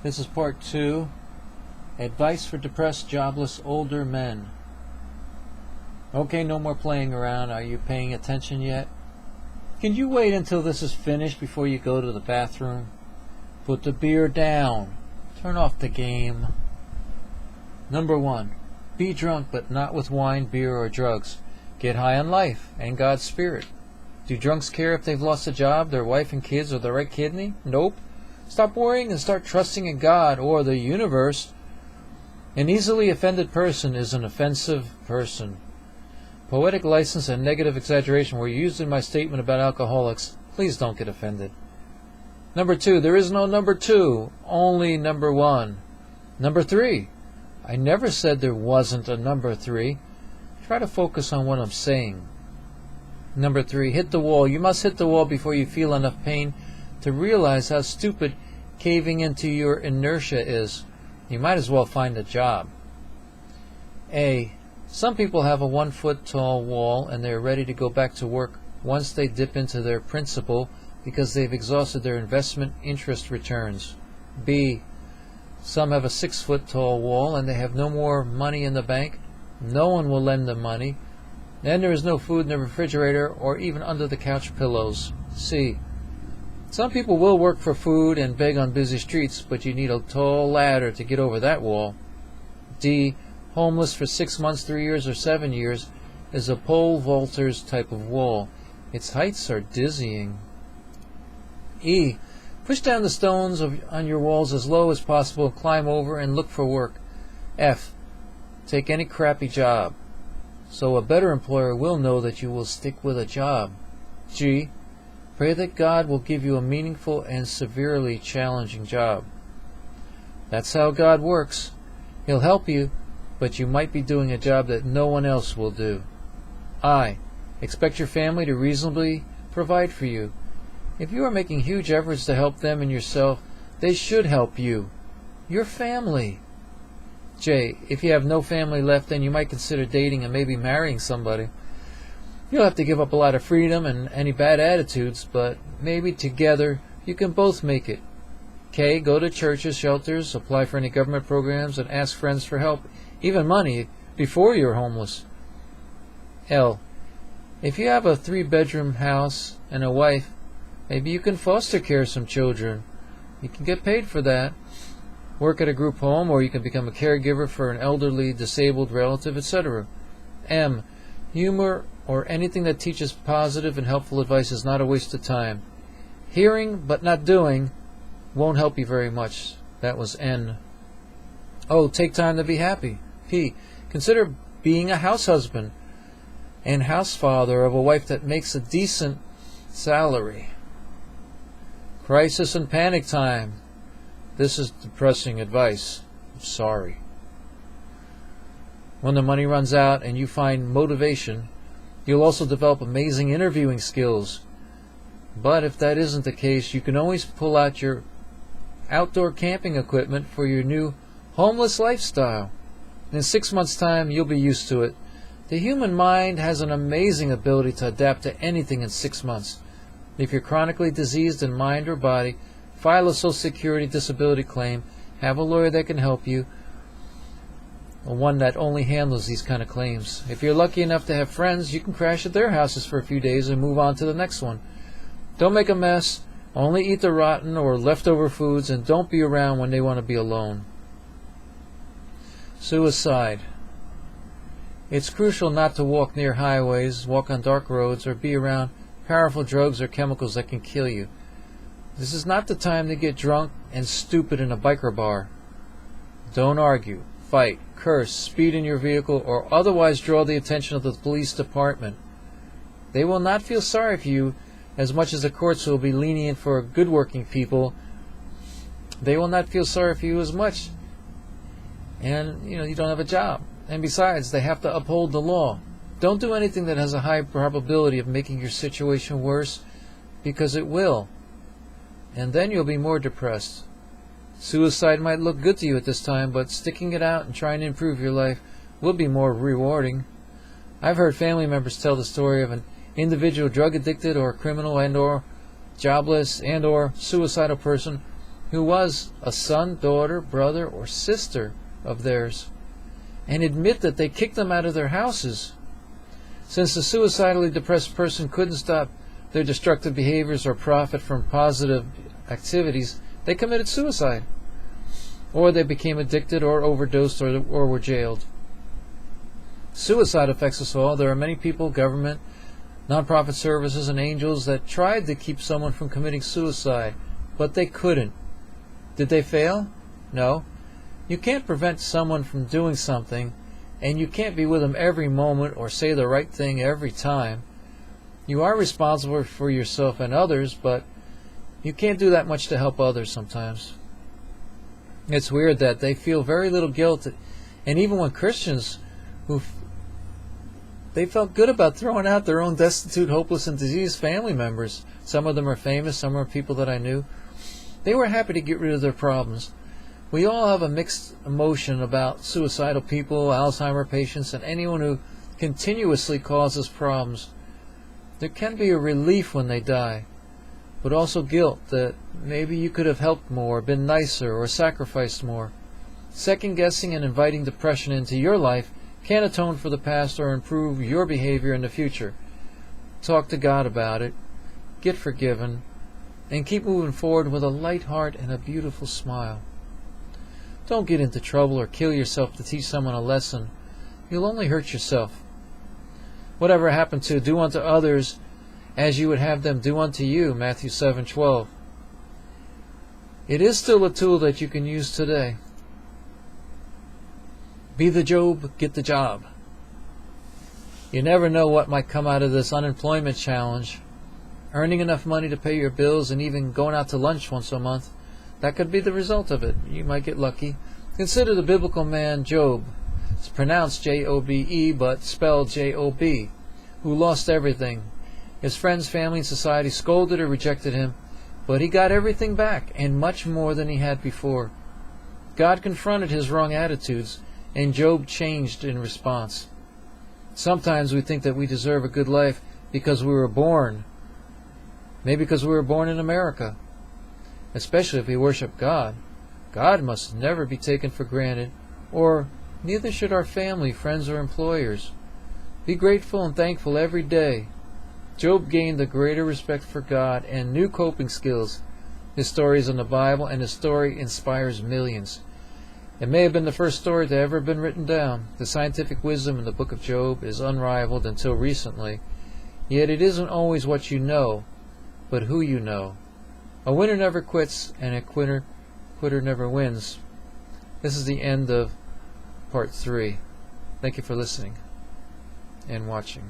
This is part 2. Advice for depressed, jobless, older men. Okay, no more playing around. Are you paying attention yet? Can you wait until this is finished before you go to the bathroom? Put the beer down. Turn off the game. Number 1. Be drunk, but not with wine, beer, or drugs. Get high on life and God's Spirit. Do drunks care if they've lost a job, their wife and kids, or the right kidney? Nope. Stop worrying and start trusting in God or the universe. An easily offended person is an offensive person. Poetic license and negative exaggeration were used in my statement about alcoholics. Please don't get offended. Number 2. There is no number 2, only number 1. Number 3. I never said there wasn't a number 3. Try to focus on what I'm saying. Number 3. Hit the wall. You must hit the wall before you feel enough pain to realize how stupid caving into your inertia is. You might as well find a job. A. Some people have a 1-foot-tall wall and they are ready to go back to work once they dip into their principal because they've exhausted their investment interest returns. B. Some have a 6-foot-tall wall and they have no more money in the bank. No one will lend them money. And there is no food in the refrigerator or even under the couch pillows. C. Some people will work for food and beg on busy streets, but you need a tall ladder to get over that wall. D. Homeless for 6 months, 3 years, or 7 years is a pole vaulter's type of wall. Its heights are dizzying. E. Push down the stones on your walls as low as possible, climb over, and look for work. F. Take any crappy job, so a better employer will know that you will stick with a job. G. Pray that God will give you a meaningful and severely challenging job. That's how God works. He'll help you, but you might be doing a job that no one else will do. I. Expect your family to reasonably provide for you. If you are making huge efforts to help them and yourself, they should help you. Your family. J. If you have no family left, then you might consider dating and maybe marrying somebody. You'll have to give up a lot of freedom and any bad attitudes, but maybe together you can both make it. K. Go to churches, shelters, apply for any government programs, and ask friends for help, even money, before you're homeless. L. If you have a 3-bedroom house and a wife, maybe you can foster care some children. You can get paid for that. Work at a group home, or you can become a caregiver for an elderly, disabled relative, etc. M. Humor or anything that teaches positive and helpful advice is not a waste of time. Hearing but not doing won't help you very much. That was N. O. Take time to be happy. P. Consider being a house husband and house father of a wife that makes a decent salary. Crisis and panic time. This is depressing advice. I'm sorry. When the money runs out and you find motivation, you'll also develop amazing interviewing skills. But if that isn't the case, you can always pull out your outdoor camping equipment for your new homeless lifestyle. In 6 months' time, you'll be used to it. The human mind has an amazing ability to adapt to anything in 6 months. If you're chronically diseased in mind or body, file a Social Security disability claim, have a lawyer that can help you, one that only handles these kind of claims. If you're lucky enough to have friends, you can crash at their houses for a few days and move on to the next one. Don't make a mess, only eat the rotten or leftover foods, and don't be around when they want to be alone. Suicide. It's crucial not to walk near highways, walk on dark roads, or be around powerful drugs or chemicals that can kill you. This is not the time to get drunk and stupid in a biker bar. Don't argue, fight, curse, speed in your vehicle, or otherwise draw the attention of the police department. They will not feel sorry for you as much as the courts will be lenient for good-working people. They will not feel sorry for you as much. And, you don't have a job. And besides, they have to uphold the law. Don't do anything that has a high probability of making your situation worse, because it will. And then you'll be more depressed. Suicide might look good to you at this time, but sticking it out and trying to improve your life will be more rewarding. I've heard family members tell the story of an individual drug addicted or criminal and or jobless and or suicidal person who was a son, daughter, brother, or sister of theirs, and admit that they kicked them out of their houses. Since the suicidally depressed person couldn't stop their destructive behaviors or profit from positive activities, they committed suicide. Or they became addicted or overdosed or were jailed. Suicide affects us all. There are many people, government, nonprofit services, and angels that tried to keep someone from committing suicide, but they couldn't. Did they fail? No. You can't prevent someone from doing something, and you can't be with them every moment or say the right thing every time. You are responsible for yourself and others, but you can't do that much to help others sometimes. It's weird that they feel very little guilt, and even when Christians they felt good about throwing out their own destitute, hopeless, and diseased family members. Some of them are famous, some are people that I knew. They were happy to get rid of their problems. We all have a mixed emotion about suicidal people, Alzheimer patients, and anyone who continuously causes problems. There can be a relief when they die, but also guilt that maybe you could have helped more, been nicer, or sacrificed more. Second-guessing and inviting depression into your life can't atone for the past or improve your behavior in the future. Talk to God about it, get forgiven, and keep moving forward with a light heart and a beautiful smile. Don't get into trouble or kill yourself to teach someone a lesson. You'll only hurt yourself. Whatever happened to do unto others as you would have them do unto you, Matthew 7:12. It is still a tool that you can use today. Be the Job, get the job. You never know what might come out of this unemployment challenge. Earning enough money to pay your bills and even going out to lunch once a month, that could be the result of it. You might get lucky. Consider the biblical man Job. It's pronounced J-O-B-E, but spelled J-O-B, who lost everything. His friends, family, and society scolded or rejected him, but he got everything back, and much more than he had before. God confronted his wrong attitudes, and Job changed in response. Sometimes we think that we deserve a good life because we were born. Maybe because we were born in America. Especially if we worship God. God must never be taken for granted, or neither should our family, friends, or employers. Be grateful and thankful every day. Job gained a greater respect for God and new coping skills. His story is in the Bible, and his story inspires millions. It may have been the first story to ever have been written down. The scientific wisdom in the book of Job is unrivaled until recently. Yet it isn't always what you know, but who you know. A winner never quits, and a quitter never wins. This is the end of part 3. Thank you for listening and watching.